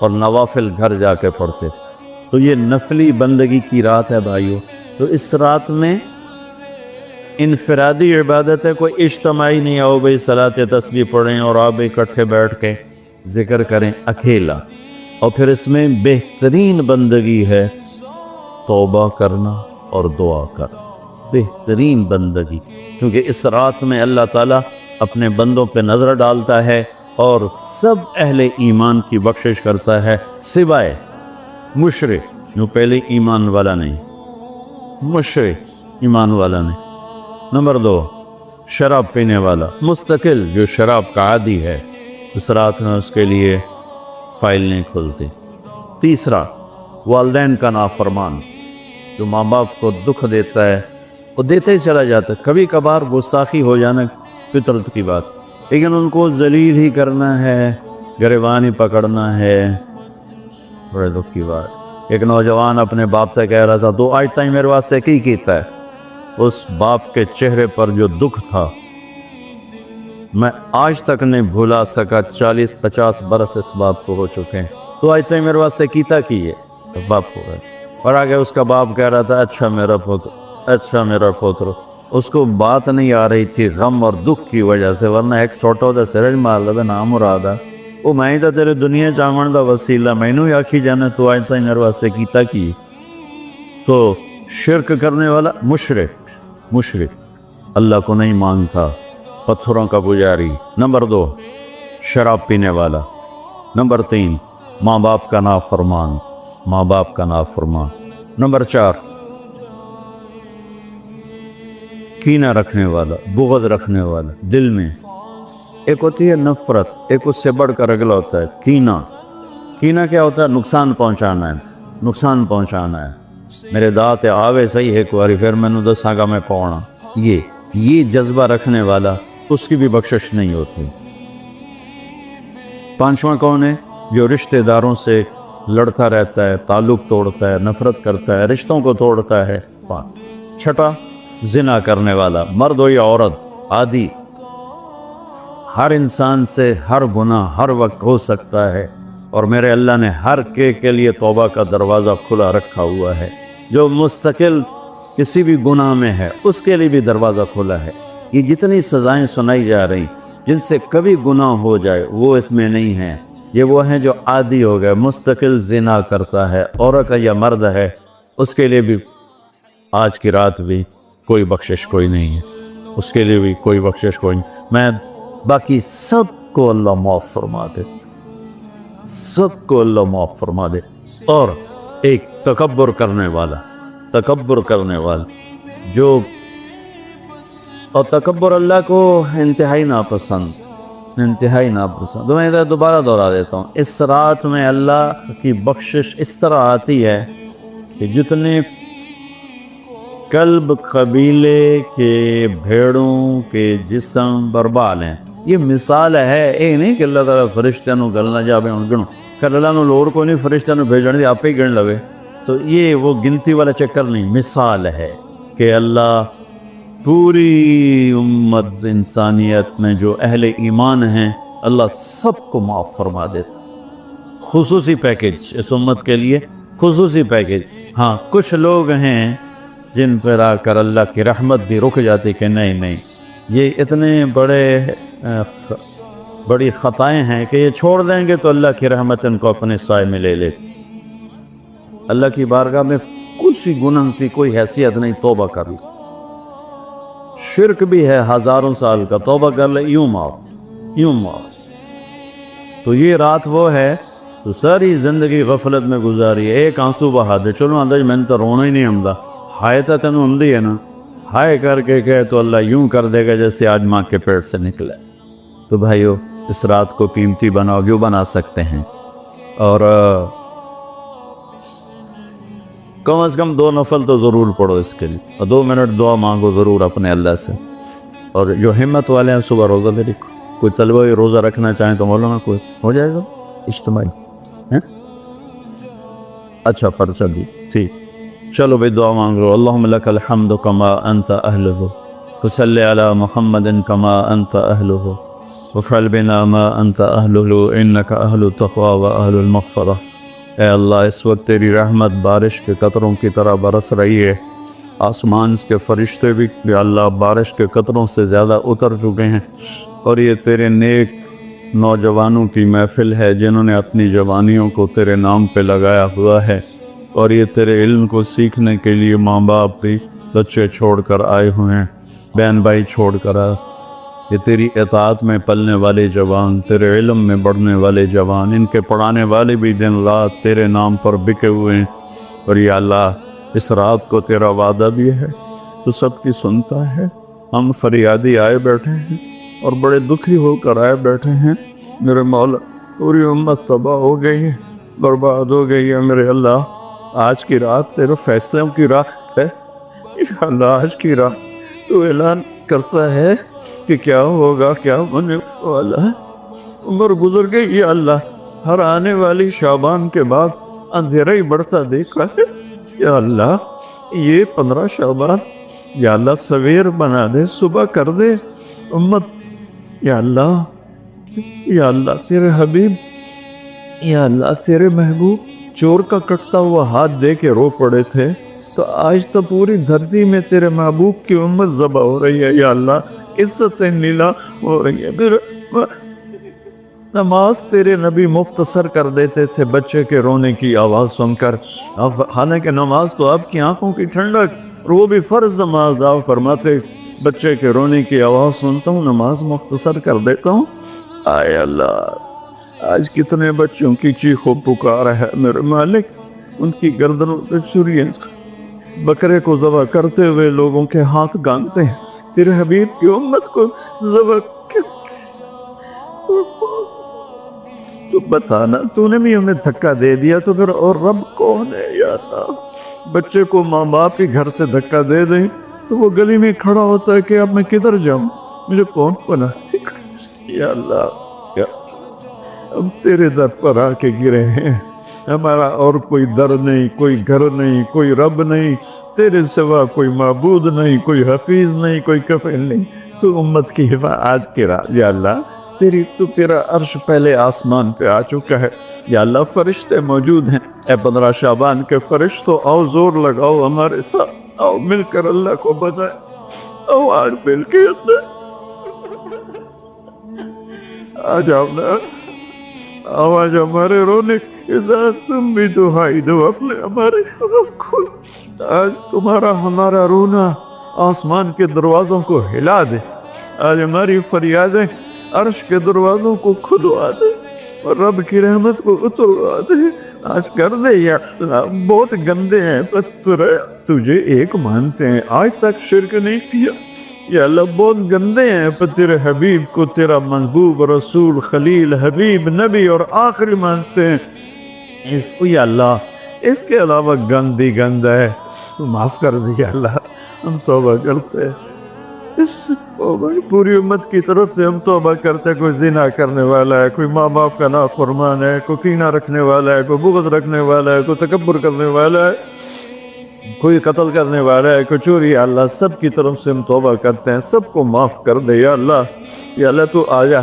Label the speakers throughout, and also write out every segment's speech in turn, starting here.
Speaker 1: اور نوافل گھر جا کے پڑھتے تھے۔ تو یہ نفلی بندگی کی رات ہے بھائیو۔ تو اس رات میں انفرادی عبادت ہے، کوئی اجتماعی نہیں آؤ بھائی صلاۃ تسبیح پڑھیں اور آپ اکٹھے بیٹھ کے ذکر کریں، اکیلا۔ اور پھر اس میں بہترین بندگی ہے توبہ کرنا اور دعا کرنا، بہترین بندگی، کیونکہ اس رات میں اللہ تعالیٰ اپنے بندوں پہ نظر ڈالتا ہے اور سب اہل ایمان کی بخشش کرتا ہے، سوائے مشرک جو پہلے ایمان والا نہیں، مشرک ایمان والا نہیں۔ نمبر 2، شراب پینے والا مستقل جو شراب کا عادی ہے، اس رات میں اس کے لیے فائل نہیں کھلتی۔ تیسرا، والدین کا نافرمان جو ماں باپ کو دکھ دیتا ہے، وہ دیتے ہی چلا جاتا ہے، کبھی کبھار گستاخی ہو جانا فطرت کی بات، لیکن ان کو ذلیل ہی کرنا ہے، گریبان ہی پکڑنا ہے، بڑے دکھ کی بات۔ ایک نوجوان اپنے باپ سے کہہ رہا تھا تو آج تک میرے واسطے کی کیتا ہے، اس باپ کے چہرے پر جو دکھ تھا میں آج تک نہیں بھولا سکا، 40-50 برس اس باپ کو ہو چکے ہیں، تو آج تک میرے واسطے کیتا کی ہے باپ کو۔ اور آگے اس کا باپ کہہ رہا تھا اچھا میرا پوتر، اچھا میرا پوتر۔ اس کو بات نہیں آ رہی تھی غم اور دکھ کی وجہ سے، ورنہ ایک سوٹو دا سرج مار لبے نام مرادہ، وہ میں ہی تا تیرے دنیا چاہمن دا وسیلہ، میں نو آکھی جانا تو آج تک میرے واسطے کیتا کی۔ تو شرک کرنے والا مشرک اللہ کو نہیں مانتا، پتھروں کا پجاری۔ نمبر 2، شراب پینے والا۔ نمبر 3، ماں باپ کا نافرمان، ماں باپ کا نافرمان۔ نمبر 4، کینہ رکھنے والا، بغض رکھنے والا دل میں۔ ایک ہوتی ہے نفرت، ایک اس سے بڑھ کر اگلا ہوتا ہے کینہ۔ کینہ کیا ہوتا ہے؟ نقصان پہنچانا ہے، نقصان پہنچانا ہے۔ میرے دانت آوے صحیح ایک باری پھر میں نے دساں گا میں کون ہاں۔ یہ جذبہ رکھنے والا، اس کی بھی بخشش نہیں ہوتی۔ 5واں کون ہے؟ جو رشتہ داروں سے لڑتا رہتا ہے، تعلق توڑتا ہے، نفرت کرتا ہے، رشتوں کو توڑتا ہے۔ 6، زنا کرنے والا، مرد ہو یا عورت، عادی۔ ہر انسان سے ہر گناہ ہر وقت ہو سکتا ہے، اور میرے اللہ نے ہر کے لیے توبہ کا دروازہ کھلا رکھا ہوا ہے۔ جو مستقل کسی بھی گناہ میں ہے اس کے لیے بھی دروازہ کھلا ہے۔ یہ جتنی سزائیں سنائی جا رہی جن سے کبھی گناہ ہو جائے وہ اس میں نہیں ہیں، یہ وہ ہیں جو عادی ہو گئے، مستقل زنا کرتا ہے، عورت ہے یا مرد ہے، اس کے لیے بھی آج کی رات بھی کوئی بخشش کوئی نہیں ہے، اس کے لیے بھی کوئی بخشش کوئی نہیں۔ میں باقی سب کو اللہ معاف فرما دے، سب کو اللہ معاف فرما دے۔ اور ایک تکبر کرنے والا جو، اور تکبر اللہ کو انتہائی ناپسند، انتہائی ناپسند۔ میں دوبارہ دہرا دیتا ہوں، اس رات میں اللہ کی بخشش اس طرح آتی ہے کہ جتنے کلب قبیلے کے بھیڑوں کے جسم بربال ہیں، یہ مثال ہے، یہ نہیں کہ اللہ تعالیٰ فرشتہ نو گلنا جاوے ان گنو، کہ اللہ نو لوڑ کو نہیں فرشتہ نو بھیجنے دی، آپ ہی گن لوے۔ تو یہ وہ گنتی والا چکر نہیں، مثال ہے کہ اللہ پوری امت انسانیت میں جو اہل ایمان ہیں اللہ سب کو معاف فرما دیتا۔ خصوصی پیکج اس امت کے لیے، خصوصی پیکج۔ ہاں کچھ لوگ ہیں جن پر آ کر اللہ کی رحمت بھی رک جاتی کہ نہیں یہ اتنے بڑی خطائیں ہیں کہ یہ چھوڑ دیں گے تو اللہ کی رحمت ان کو اپنے سائے میں لے لے۔ اللہ کی بارگاہ میں کچھ گناہ کی کوئی حیثیت نہیں، توبہ کر لو۔ شرک بھی ہے 1000 سال کا، توبہ کر لے یوں معاف۔ تو یہ رات وہ ہے تو ساری زندگی غفلت میں گزاری ہے، ایک آنسو بہا دے، چلو اندر میں نے تو رونا ہی نہیں ہمدا، ہائے تا تینوں ہمدی ہے نا، ہائے کر کے کہے تو اللہ یوں کر دے گا جیسے آج ماں کے پیٹ سے نکلے۔ تو بھائیو اس رات کو قیمتی بناؤ، جو بنا سکتے ہیں، اور کم از کم 2 نفل تو ضرور پڑھو اس کے لیے، اور 2 منٹ دعا مانگو ضرور اپنے اللہ سے۔ اور جو ہمت والے ہیں صبح روزہ بھی رکھو، کوئی طلبہ روزہ رکھنا چاہیں تو مولانا کوئی ہو جائے گا اجتماعی، اچھا پرچہ بھی ٹھیک۔ چلو بھائی دعا مانگ لو۔ اللہم لک الحمد کما انت اہلہ، وصلی علی محمد کما انت اہلہ، وفعل بنا ما انت اہلہ انک اہل التقوی و اہل المغفرہ۔ اے اللہ اس وقت تیری رحمت بارش کے قطروں کی طرح برس رہی ہے، آسمان کے فرشتے بھی یا اللہ بارش کے قطروں سے زیادہ اتر چکے ہیں، اور یہ تیرے نیک نوجوانوں کی محفل ہے جنہوں نے اپنی جوانیوں کو تیرے نام پہ لگایا ہوا ہے، اور یہ تیرے علم کو سیکھنے کے لیے ماں باپ بھی بچے چھوڑ کر آئے ہوئے ہیں، بہن بھائی چھوڑ کر آئے۔ یہ تیری اطاعت میں پلنے والے جوان، تیرے علم میں بڑھنے والے جوان، ان کے پڑھانے والے بھی دن رات تیرے نام پر بکے ہوئے ہیں، اور یا اللہ اس رات کو تیرا وعدہ بھی ہے، تو سب کی سنتا ہے۔ ہم فریادی آئے بیٹھے ہیں اور بڑے دکھی ہو کر آئے بیٹھے ہیں، میرے مولا پوری امت تباہ ہو گئی ہے، برباد ہو گئی ہے میرے اللہ۔ آج کی رات تیرے فیصلوں کی رات ہے، یا اللہ آج کی رات تو اعلان کرتا ہے کہ کیا ہوگا، کیا ہونے والا ہے۔ عمر گزر گئی یا اللہ، ہر آنے والی شعبان کے بعد اندھیرا ہی بڑھتا دیکھا ہے، یا اللہ یہ 15 شعبان یا اللہ سویر بنا دے، صبح کر دے امت، یا اللہ تیرے حبیب، یا اللہ تیرے محبوب چور کا کٹتا ہوا ہاتھ دے کے رو پڑے تھے، تو آج تو پوری دھرتی میں تیرے محبوب کی امت ذبح ہو رہی ہے، یا اللہ عزتیں نیلا ہو رہی ہے۔ پھر نماز تیرے نبی مختصر کر دیتے تھے بچے کے رونے کی آواز سن کر، حالانکہ نماز تو آپ کی آنکھوں کی ٹھنڈک، اور وہ بھی فرض نماز، آپ فرماتے بچے کے رونے کی آواز سنتا ہوں نماز مختصر کر دیتا ہوں۔ آئے اللہ آج کتنے بچوں کی چیخ و پکار ہے میرے مالک، ان کی گردنوں پہ چھریاں، بکرے کو ذبح کرتے ہوئے لوگوں کے ہاتھ گانتے ہیں، تیرے حبیب کی امت کو ذبح تو بتانا، تو نے بھی انہیں دھکا دے دیا تو پھر اور رب کون ہے یا اللہ؟ بچے کو ماں باپ ہی گھر سے دھکا دے دیں تو وہ گلی میں کھڑا ہوتا ہے کہ اب میں کدھر جاؤں، مجھے کون بناتی، یا اللہ ہم تیرے در پر آ کے گرے ہیں، ہمارا اور کوئی در نہیں، کوئی گھر نہیں، کوئی رب نہیں، تیرے سوا کوئی معبود نہیں، کوئی حفیظ نہیں، کوئی کفیل نہیں، تو امت کی حفاظت آج کی رات یا اللہ تیرا عرش پہلے آسمان پہ آ چکا ہے، یا اللہ فرشتے موجود ہیں، اے 15 شعبان کے فرشتوں آؤ زور لگاؤ ہمارے ساتھ، آؤ مل کر اللہ کو بتائیں، آؤ آج مل کے آ جاؤ نا، آواز ہمارے رونے کے ساتھ تم بھی دہائی دو اپنے ہمارے کو، آج تمہارا ہمارا رونا آسمان کے دروازوں کو ہلا دے، آج ہماری فریادیں عرش کے دروازوں کو کھلوا دے اور رب کی رحمت کو اتروا دے، آج کر دے یا بہت گندے ہیں پتھر تجھے ایک مانتے ہیں، آج تک شرک نہیں کیا، یا اللہ بہت گندے ہیں پر تیرے حبیب کو تیرا محبوب رسول خلیل حبیب نبی اور آخری مانتے ہیں، اس کو یا اللہ اس کے علاوہ گند ہی گند ہے، تو معاف کر دے یا اللہ، ہم توبہ کرتے ہیں، اس پوری امت کی طرف سے ہم توبہ کرتے ہیں، کوئی زنا کرنے والا ہے، کوئی ماں باپ کا نافرمان ہے، کوئی کینہ رکھنے والا ہے، کوئی بغض رکھنے والا ہے، کوئی تکبر کرنے والا ہے، کوئی قتل کرنے والا ہے، کوئی چوری، یا اللہ سب کی طرف سے ہم توبہ کرتے ہیں، سب کو معاف کر دے یا اللہ تو آ جا،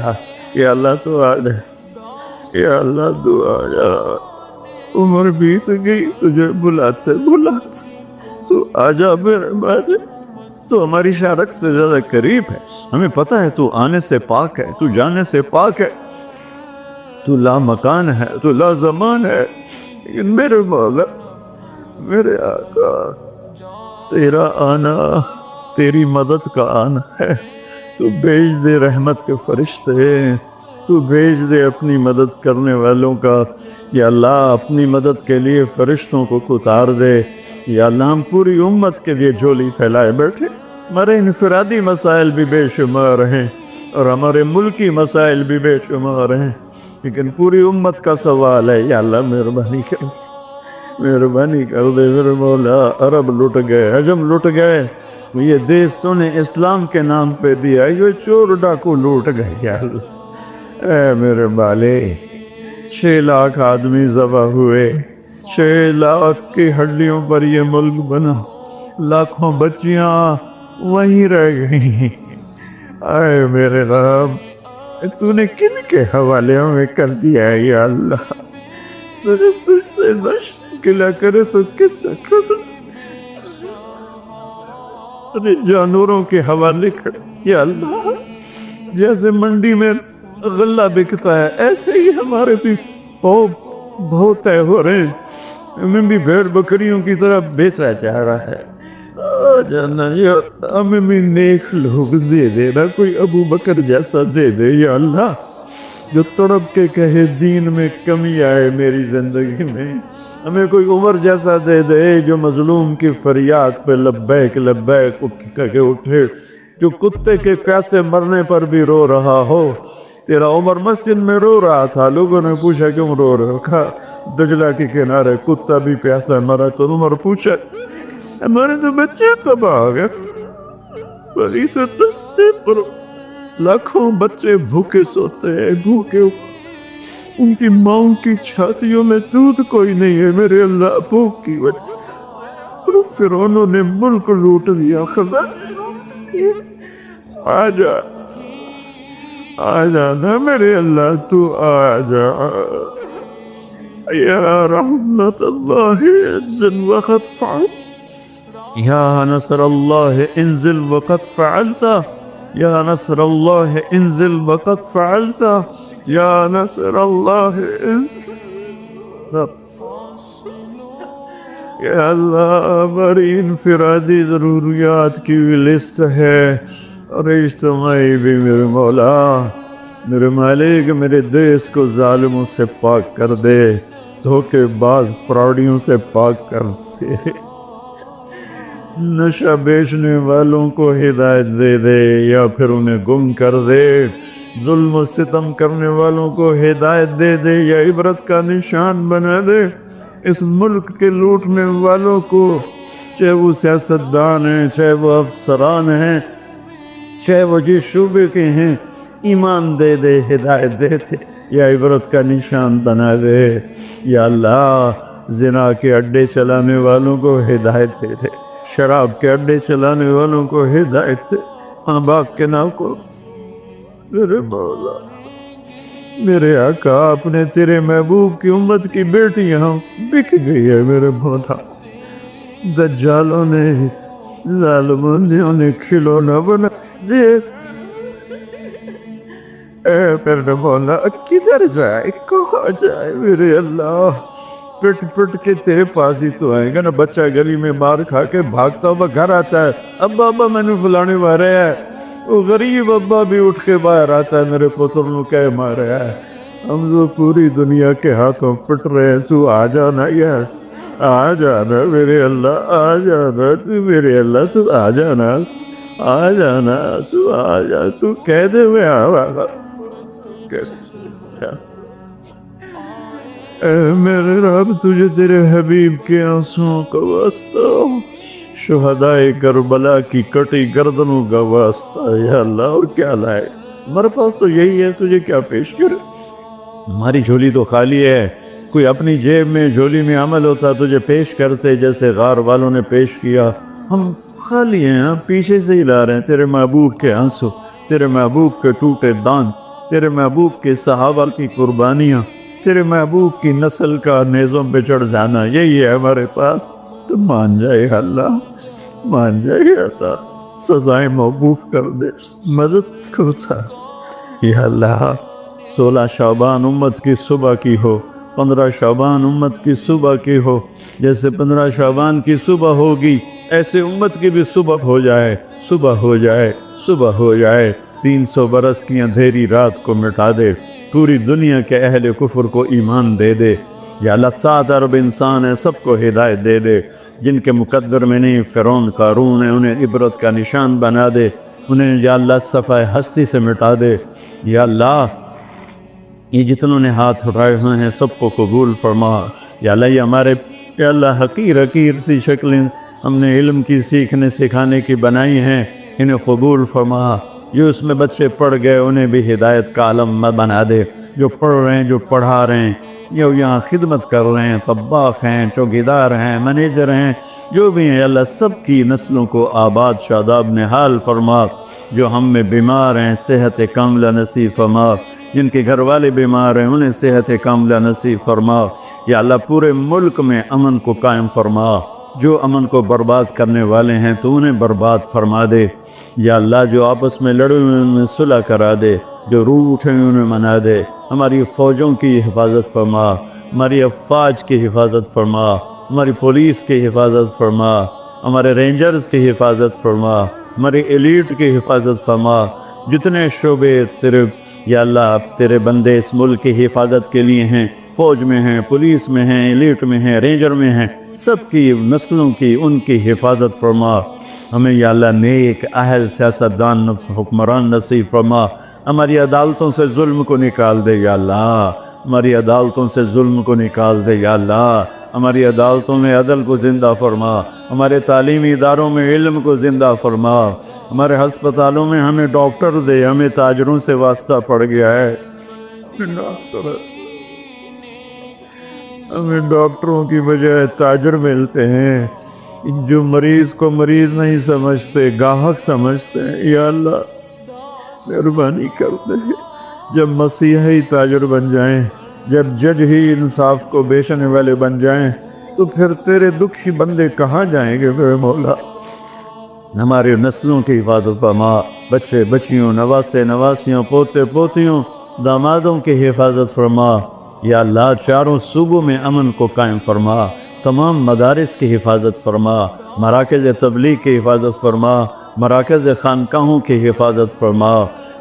Speaker 1: یا اللہ تو آ جا، یا اللہ تو آ جا، عمر بیت گئی تجھے بلاتے تو آ جا میرے بھائی، تو ہماری شارک سے زیادہ قریب ہے، ہمیں پتہ ہے تو آنے سے پاک ہے، تو جانے سے پاک ہے، تو لا مکان ہے، تو لا زمان ہے، لیکن میرے مولا میرے آقا تیرا آنا تیری مدد کا آنا ہے، تو بھیج دے رحمت کے فرشتے، تو بھیج دے اپنی مدد کرنے والوں کا، یا اللہ اپنی مدد کے لیے فرشتوں کو اتار دے، یا اللہ ہم پوری امت کے لیے جھولی پھیلائے بیٹھے، ہمارے انفرادی مسائل بھی بے شمار ہیں اور ہمارے ملکی مسائل بھی بے شمار ہیں، لیکن پوری امت کا سوال ہے، یا اللہ مہربانی کر دے میرے مولا، عرب لٹ گئے، عجم لٹ گئے، یہ دیس تو نے اسلام کے نام پہ دیا، یہ چور ڈاکو لوٹ گئے، یا اللہ اے میرے بالے 6 لاکھ آدمی ذبح ہوئے، 6 لاکھ کی ہڈیوں پر یہ ملک بنا، لاکھوں بچیاں وہیں رہ گئیں، اے میرے رب تو نے کن کے حوالے ہمیں کر دیا ہے یا اللہ؟ تو نے تجھ سے نہ شکلا کرے تو کس سے کر؟ جانوروں کے حوالے کر یا اللہ، جیسے منڈی میں غلہ بکتا ہے ایسے ہی ہمارے بھی بہت طے ہو رہے ہیں، ہمیں بھی بھیڑ بکریوں کی طرح بیچا جا رہا ہے۔ جانا یا ہمیں بھی نیک لوگ دے دے نا، کوئی ابو بکر جیسا دے دے یا اللہ، جو تڑپ کے کہے دین میں کمی آئے میری زندگی میں۔ ہمیں کوئی عمر جیسا دے دے جو مظلوم کی فریاد پہ لبیک لبیک کہہ کے اٹھے، جو کتے کے پیاسے مرنے پر بھی رو رہا ہو۔ تیرا عمر مسجد میں رو رہا تھا، لوگوں نے پوچھا کیوں رو رہے ہو؟ کہا دجلہ کے کنارے کتا بھی پیاسا مرا، تو عمر پوچھا ہمارے تو بچے تباہ ہو گئے، بڑی تو دستے پر لاکھوں بچے بھوکے سوتے ہیں، بھوکے ان کی ماؤں کی چھاتیوں میں دودھ کوئی نہیں ہے میرے اللہ، بھوک کی وجہ فرعونوں نے ملک لوٹ لیا، خزانے آ جانا میرے اللہ، تو آ جا یا رحمت اللہ انزل وقت فعل، یا نصر اللہ انزل وقت فعلتا، یا نصر اللہ انزل وقت فعلتا، یا نصر اللہ انزل۔ یا اللہ ہماری انفرادی ضروریات کی لسٹ ہے اور اجتماعی بھی، میرے مولا میرے مالک، میرے دیس کو ظالموں سے پاک کر دے، دھوکے باز فراڈیوں سے پاک کر دے، نشہ بیچنے والوں کو ہدایت دے دے یا پھر انہیں گم کر دے، ظلم و ستم کرنے والوں کو ہدایت دے دے یا عبرت کا نشان بنا دے، اس ملک کے لوٹنے والوں کو، چاہے وہ سیاستدان ہیں، چاہے وہ افسران ہیں، چاہے وہ جس شعبے کے ہیں، ایمان دے دے، ہدایت دے دے یا عبرت کا نشان بنا دے یا اللہ۔ زنا کے اڈے چلانے والوں کو ہدایت دے دے، شراب کے اڈے چلانے والوں کو ہدایت دے، باغ کے نام کو میرے مولا میرے آقا، اپنے تیرے محبوب کی امت کی بیٹیاں بک گئی ہے میرے مولا، دجالوں نے ظالموں نے انہیں کھلونا بنا دے، اے میرے مولا کدھر جائے، کہاں جائے میرے اللہ؟ پٹ پٹ کے تیرے پاس ہی تو آئیں گا نا۔ بچہ گلی میں مار کھا کے بھاگتا ہوا گھر آتا ہے، ابا ابا میں نے فلانے مارے ہے، وہ غریب ابا بھی اٹھ کے باہر آتا ہے، میرے پتر نو کہہ مارے ہے، ہم تو پوری دنیا کے ہاتھوں پٹ رہے ہیں، تو آ جانا یار، آ جانا میرے اللہ، آ جانا تو میرے اللہ، تو آ جانا، آ جانا، تو آ جا، تو کہہ دے میں آگا کیسے؟ اے میرے رب، تجھے تیرے حبیب کے آنسوں کا واسطہ، شہدائے کربلا کی کٹی گردنوں کا واسطہ یا اللہ، اور کیا لائے؟ ہمارے پاس تو یہی ہے، تجھے کیا پیش کرے؟ ہماری جھولی تو خالی ہے، کوئی اپنی جیب میں جھولی میں عمل ہوتا تجھے پیش کرتے، جیسے غار والوں نے پیش کیا، ہم خالی ہیں، ہم پیچھے سے ہی لا رہے ہیں تیرے محبوب کے آنسو، تیرے محبوب کے ٹوٹے دان، تیرے محبوب کے صحابہ کی قربانیاں، تیرے محبوب کی نسل کا نیزوں پہ چڑھ جانا، یہی ہے ہمارے پاس، تو مان جائے اللہ، مان جائے اللہ، سزائیں موقوف کر دے، مدد کرتا یا اللہ۔ 16 شعبان امت کی صبح کی ہو، 15 شعبان امت کی صبح کی ہو، جیسے 15 شعبان کی صبح ہوگی ایسے امت کی بھی صبح ہو جائے، صبح ہو جائے، صبح ہو جائے، 300 برس کی اندھیری رات کو مٹا دے، پوری دنیا کے اہل کفر کو ایمان دے دے یا اللہ۔ 7 ارب انسان ہیں، سب کو ہدایت دے دے، جن کے مقدر میں نہیں فرعون قارون ہے، انہیں عبرت کا نشان بنا دے، انہیں یا اللہ صفحہ ہستی سے مٹا دے یا اللہ۔ یہ جتنوں نے ہاتھ اٹھائے ہوئے ہیں سب کو قبول فرما یا اللہ۔ یہ ہمارے یا اللہ حقیر حقیر سی شکلیں ہم نے علم کی سیکھنے سکھانے کی بنائی ہیں، انہیں قبول فرما۔ جو اس میں بچے پڑھ گئے انہیں بھی ہدایت کا عالم بنا دے، جو پڑھ رہے ہیں، جو پڑھا رہے ہیں، جو یہاں خدمت کر رہے ہیں، طباخ ہیں، چوکیدار ہیں، مینیجر ہیں، جو بھی ہیں اللہ، سب کی نسلوں کو آباد شاداب نحال فرما جو ہم میں بیمار ہیں صحت کاملہ نصیب فرما، جن کے گھر والے بیمار ہیں انہیں صحت کاملہ نصیب فرما۔ یا اللہ پورے ملک میں امن کو قائم فرما، جو امن کو برباد کرنے والے ہیں تو انہیں برباد فرما دے۔ یا اللہ جو آپس میں لڑے ہوئے ان میں صلح کرا دے، جو روٹھے ہوئے انہیں منا دے۔ ہماری فوجوں کی حفاظت فرما، ہماری افواج کی حفاظت فرما، ہماری پولیس کی حفاظت فرما، ہمارے رینجرز کی حفاظت فرما، ہماری ایلیٹ کی حفاظت فرما۔ جتنے شعبے تیرے یا اللہ تیرے بندے اس ملک کی حفاظت کے لیے ہیں، فوج میں ہیں، پولیس میں ہیں، ایلیٹ میں ہیں، رینجر میں ہیں، سب کی نسلوں کی ان کی حفاظت فرما۔ ہمیں یا اللہ نیک اہل سیاستدان حکمران نصیب فرما۔ ہماری عدالتوں سے ظلم کو نکال دے یا اللہ، ہماری عدالتوں سے ظلم کو نکال دے یا اللہ، ہماری عدالتوں میں عدل کو زندہ فرما، ہمارے تعلیمی اداروں میں علم کو زندہ فرما، ہمارے ہسپتالوں میں ہمیں ڈاکٹر دے، ہمیں تاجروں سے واسطہ پڑ گیا ہے، ہمیں ڈاکٹروں کی بجائے تاجر ملتے ہیں جو مریض کو مریض نہیں سمجھتے، گاہک سمجھتے ہیں۔ یا اللہ مہربانی کر دے، جب مسیحی تاجر بن جائیں، جب جج ہی انصاف کو بیچنے والے بن جائیں تو پھر تیرے دکھی بندے کہاں جائیں گے میرے مولا؟ ہماری نسلوں کی حفاظت فرما، بچے بچیوں، نواسے نواسیوں، پوتے پوتیوں، دامادوں کی حفاظت فرما۔ یا اللہ چاروں صوبوں میں امن کو قائم فرما، تمام مدارس کی حفاظت فرما، مراکز تبلیغ کی حفاظت فرما، مراکز خانقاہوں کی حفاظت فرما۔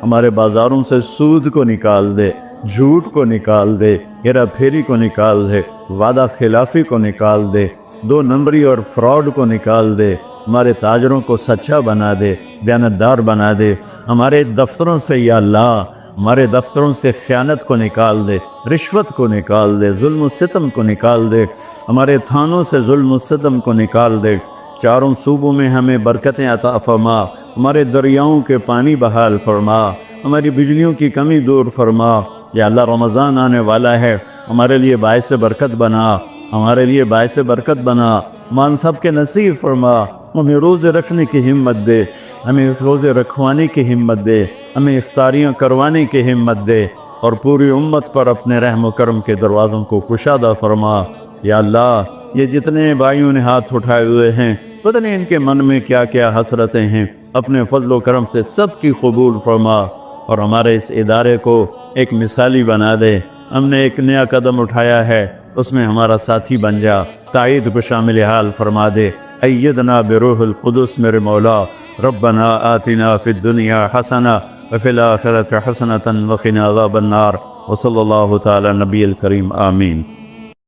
Speaker 1: ہمارے بازاروں سے سود کو نکال دے، جھوٹ کو نکال دے، ہیرا پھیری کو نکال دے، وعدہ خلافی کو نکال دے، دو نمبری اور فراڈ کو نکال دے، ہمارے تاجروں کو سچا بنا دے، دیانتدار بنا دے۔ ہمارے دفتروں سے یا اللہ ہمارے دفتروں سے خیانت کو نکال دے، رشوت کو نکال دے، ظلم و ستم کو نکال دے، ہمارے تھانوں سے ظلم و ستم کو نکال دے۔ چاروں صوبوں میں ہمیں برکتیں عطا فرما، ہمارے دریاؤں کے پانی بحال فرما، ہماری بجلیوں کی کمی دور فرما۔ یا اللہ رمضان آنے والا ہے، ہمارے لیے باعث برکت بنا، ہمارے لیے باعث برکت بنا، مان سب کے نصیب فرما۔ ہمیں روزے رکھنے کی ہمت دے، ہمیں روزے رکھوانے کی ہمت دے، ہمیں افطاریاں کروانے کی ہمت دے، اور پوری امت پر اپنے رحم و کرم کے دروازوں کو کشادہ فرما۔ یا اللہ یہ جتنے بھائیوں نے ہاتھ اٹھائے ہوئے ہیں، پتہ نہیں ان کے من میں کیا کیا حسرتیں ہیں، اپنے فضل و کرم سے سب کی قبول فرما، اور ہمارے اس ادارے کو ایک مثالی بنا دے۔ ہم نے ایک نیا قدم اٹھایا ہے، اس میں ہمارا ساتھی بن جا، تائید کو شامل حال فرما دے۔ ایدنا بروح القدس میرے مولا، ربنا آتنا فی الدنیا حسنہ وفی الآخرۃ حسنۃ وقنا عذاب النار، وصلی اللہ تعالی نبی الکریم، آمین۔